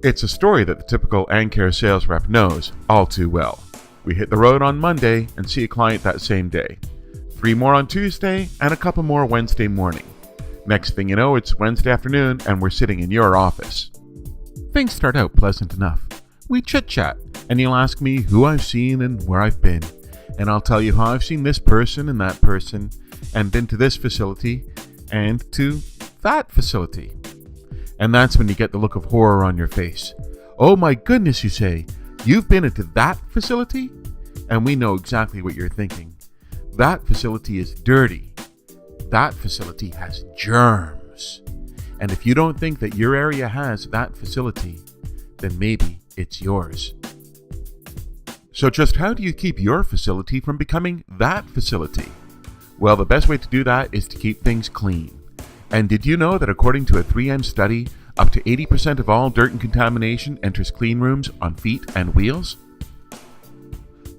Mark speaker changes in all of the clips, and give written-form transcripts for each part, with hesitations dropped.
Speaker 1: It's a story that the typical Ancare sales rep knows all too well. We hit the road on Monday and see a client that same day. 3 more on Tuesday and a couple more Wednesday morning. Next thing you know, it's Wednesday afternoon and we're sitting in your office. Things start out pleasant enough. We chit-chat and you'll ask me who I've seen and where I've been. And I'll tell you how I've seen this person and that person and been to this facility and to that facility. And that's when you get the look of horror on your face. Oh my goodness, you say, you've been into that facility? And we know exactly what you're thinking. That facility is dirty. That facility has germs. And if you don't think that your area has that facility, then maybe it's yours. So just how do you keep your facility from becoming that facility? Well, the best way to do that is to keep things clean. And did you know that according to a 3M study, up to 80% of all dirt and contamination enters clean rooms on feet and wheels?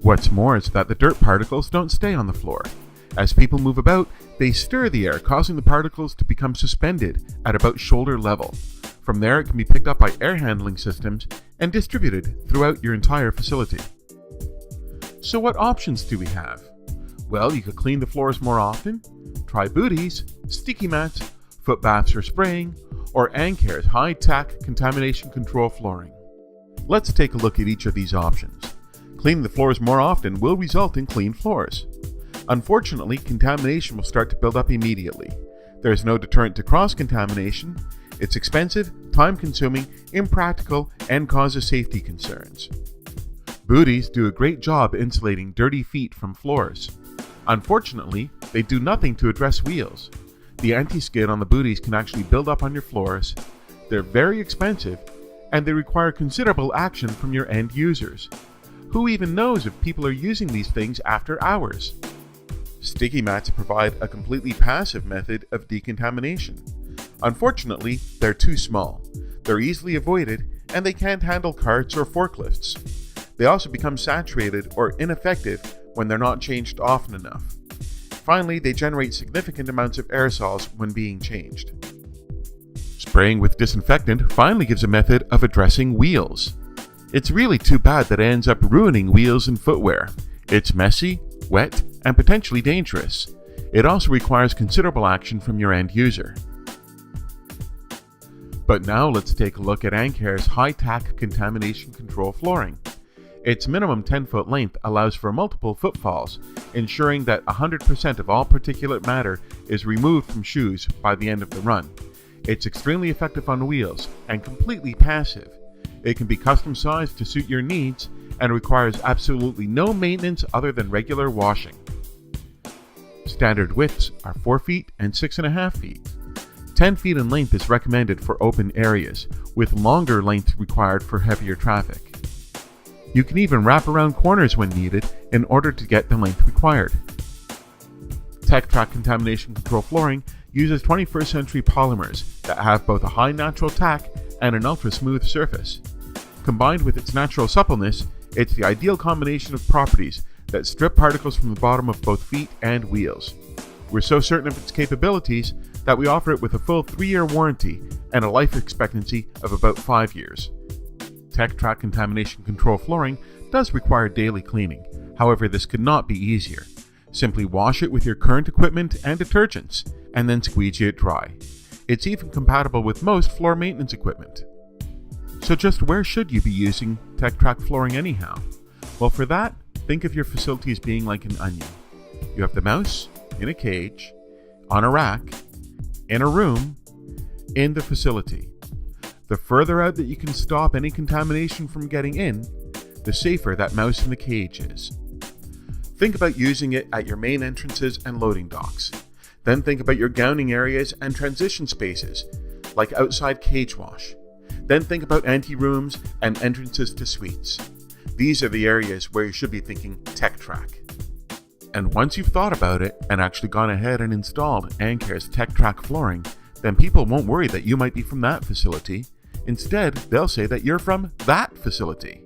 Speaker 1: What's more is that the dirt particles don't stay on the floor. As people move about, they stir the air, causing the particles to become suspended at about shoulder level. From there, it can be picked up by air handling systems and distributed throughout your entire facility. So what options do we have? Well, you could clean the floors more often, try booties, sticky mats, foot baths or spraying, or Ancare's high-tech contamination control flooring. Let's take a look at each of these options. Cleaning the floors more often will result in clean floors. Unfortunately, contamination will start to build up immediately. There is no deterrent to cross-contamination. It's expensive, time-consuming, impractical, and causes safety concerns. Booties do a great job insulating dirty feet from floors. Unfortunately, they do nothing to address wheels. The anti-skid on the booties can actually build up on your floors. They're very expensive, and they require considerable action from your end users. Who even knows if people are using these things after hours? Sticky mats provide a completely passive method of decontamination. Unfortunately, they're too small. They're easily avoided, and they can't handle carts or forklifts. They also become saturated or ineffective when they're not changed often enough. Finally, they generate significant amounts of aerosols when being changed. Spraying with disinfectant finally gives a method of addressing wheels. It's really too bad that it ends up ruining wheels and footwear. It's messy, wet, and potentially dangerous. It also requires considerable action from your end user. But now let's take a look at Ancare's high-tech contamination control flooring. Its minimum 10-foot length allows for multiple footfalls, ensuring that 100% of all particulate matter is removed from shoes by the end of the run. It's extremely effective on wheels and completely passive. It can be custom sized to suit your needs and requires absolutely no maintenance other than regular washing. Standard widths are 4 feet and 6.5 feet. 10 feet in length is recommended for open areas, with longer length required for heavier traffic. You can even wrap around corners when needed in order to get the length required. Techtrak contamination control flooring uses 21st century polymers that have both a high natural tack and an ultra-smooth surface. Combined with its natural suppleness, it's the ideal combination of properties that strip particles from the bottom of both feet and wheels. We're so certain of its capabilities that we offer it with a full 3-year warranty and a life expectancy of about 5 years. Techtrak contamination control flooring does require daily cleaning. However, this could not be easier. Simply wash it with your current equipment and detergents, and then squeegee it dry. It's even compatible with most floor maintenance equipment. So just where should you be using Techtrak flooring anyhow? Well, for that, think of your facility as being like an onion. You have the mouse in a cage, on a rack, in a room, in the facility. The further out that you can stop any contamination from getting in, the safer that mouse in the cage is. Think about using it at your main entrances and loading docks. Then think about your gowning areas and transition spaces, like outside cage wash. Then think about ante-rooms and entrances to suites. These are the areas where you should be thinking Techtrak. And once you've thought about it and actually gone ahead and installed Ancare's Techtrak flooring, then people won't worry that you might be from that facility. Instead, they'll say that you're from that facility.